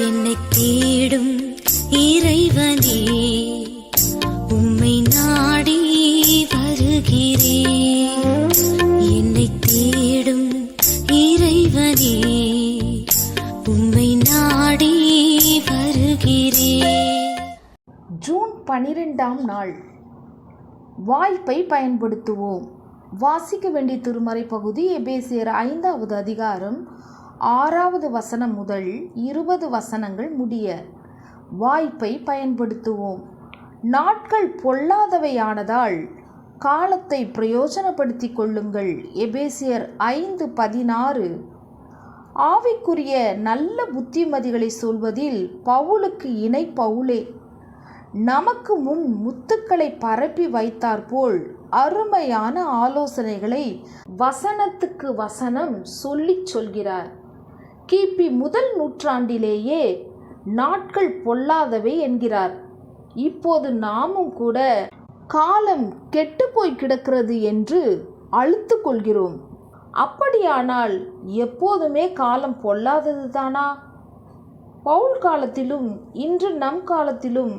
என்னை தேடும் இறைவனே, உம்மை நாடி வருகிறேன். என்னை தேடும் இறைவனே, உம்மை நாடி வருகிறேன். ஜூன் 12ஆம் நாள். வாய்ப்பை பயன்படுத்துவோம். வாசிக்க வேண்டிய திருமறை பகுதி எபேசியர் 5வது அதிகாரம் 6வது வசனம் முதல் 20 வசனங்கள் முடிய. வாய்ப்பை பயன்படுத்துவோம். நாட்கள் பொல்லாதவையானதால் காலத்தை பிரயோஜனப்படுத்திக் கொள்ளுங்கள். எபேசியர் 5:16. ஆவிக்குரிய நல்ல புத்திமதிகளை சொல்வதில் பவுலுக்கு இணை பவுலே நமக்கு முன் முத்துக்களை பரப்பி வைத்தாற்போல் அருமையான ஆலோசனைகளை வசனத்துக்கு வசனம் சொல்கிறார். கிபி 1 நூற்றாண்டிலேயே நாட்கள் பொல்லாதவை என்கிறார். இப்போது நாமும் கூட காலம் கெட்டுப்போய் கிடக்கிறது என்று அழுத்து கொள்கிறோம். அப்படியானால் எப்போதுமே காலம் பொல்லாதது தானா? பவுல் காலத்திலும் இன்று நம் காலத்திலும்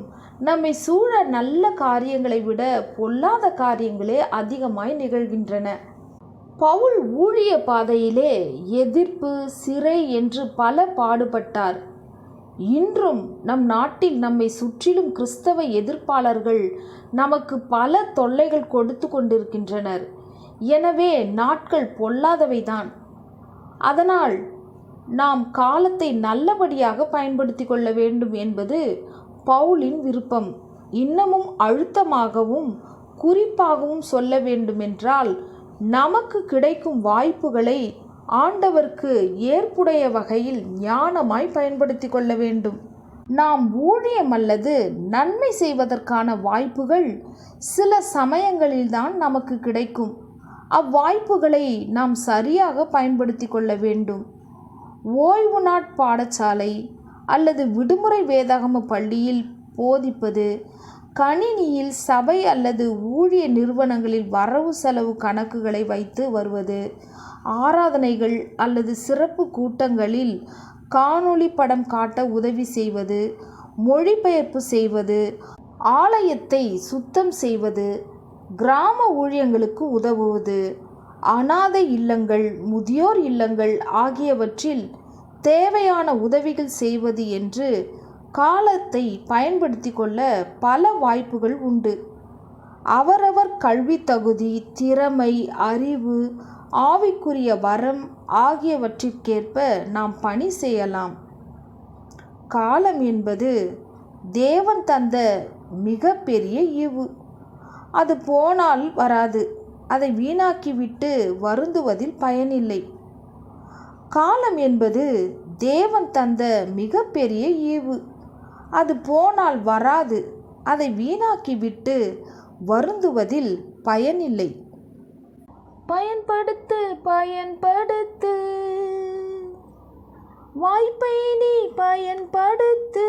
நம்மை சூழ நல்ல காரியங்களை விட பொல்லாத காரியங்களே அதிகமாய் நிகழ்கின்றன. பவுல் ஊழிய பாதையிலே எதிர்ப்பு, சிறை என்று பல பாடுபட்டார். இன்றும் நம் நாட்டில் நம்மை சுற்றிலும் கிறிஸ்தவ எதிர்ப்பாளர்கள் நமக்கு பல தொல்லைகள் கொடுத்து கொண்டிருக்கின்றனர். எனவே நாட்கள் பொல்லாதவைதான். அதனால் நாம் காலத்தை நல்லபடியாக பயன்படுத்தி கொள்ள வேண்டும் என்பது பவுலின் விருப்பம். இன்னமும் அழுத்தமாகவும் குறிப்பாகவும் சொல்ல வேண்டுமென்றால், நமக்கு கிடைக்கும் வாய்ப்புகளை ஆண்டவருக்கு ஏற்புடைய வகையில் ஞானமாய் பயன்படுத்தி கொள்ள வேண்டும். நாம் ஊழியம் அல்லது நன்மை செய்வதற்கான வாய்ப்புகள் சில சமயங்களில்தான் நமக்கு கிடைக்கும். அவ்வாய்ப்புகளை நாம் சரியாக பயன்படுத்தி கொள்ள வேண்டும். ஓய்வு நாட் பாடசாலை அல்லது விடுமுறை வேதாகம பள்ளியில் போதிப்பது, கணினியில் சபை அல்லது ஊழிய நிறுவனங்களில் வரவு செலவு கணக்குகளை வைத்து வருவது, ஆராதனைகள் அல்லது சிறப்பு கூட்டங்களில் காணொளி படம் காட்ட உதவி செய்வது, மொழிபெயர்ப்பு செய்வது, ஆலயத்தை சுத்தம் செய்வது, கிராம ஊழியங்களுக்கு உதவுவது, அனாதை இல்லங்கள், முதியோர் இல்லங்கள் ஆகியவற்றில் தேவையான உதவிகள் செய்வது என்று காலத்தை பயன்படுத்தி கொள்ள பல வாய்ப்புகள் உண்டு. அவரவர் கல்வி தகுதி, திறமை, அறிவு, ஆவிக்குரிய வரம் ஆகியவற்றிற்கேற்ப நாம் பணி செய்யலாம். காலம் என்பது தேவன் தந்த மிக பெரிய ஈவு. அது போனால் வராது. அதை வீணாக்கிவிட்டு வருந்துவதில் பயனில்லை. காலம் என்பது தேவன் தந்த மிக பெரிய ஈவு. அது போனால் வராது. அதை வீணாக்கிவிட்டு வருந்துவதில் பயனில்லை. பயன்படுத்து, பயன்படுத்து, வாய்ப்பை நீ பயன்படுத்து.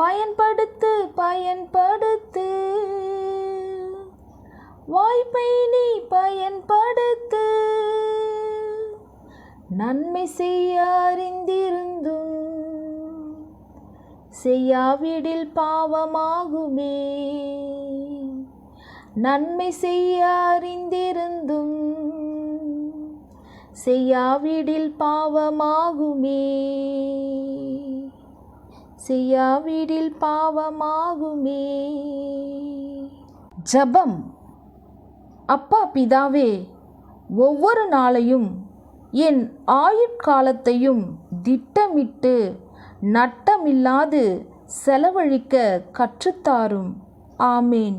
பயன்படுத்து, பயன்படுத்து, வாய்ப்பை நீ பயன்படுத்து. நன்மை செய்ய அறிந்திருந்தும் செய்யாவிடில் பாவமாகுமே. நன்மை செய்ய அறிந்திருந்தும் செய்யாவிடில் பாவமாகுமே. செய்யாவிடில் பாவமாகுமே. ஜெபம். அப்பா பிதாவே, ஒவ்வொரு நாளையும் என் ஆயுட்காலத்தையும் திட்டமிட்டு நட்டமில்லாது செலவழிக்க கற்றுத்தாரும். ஆமேன்.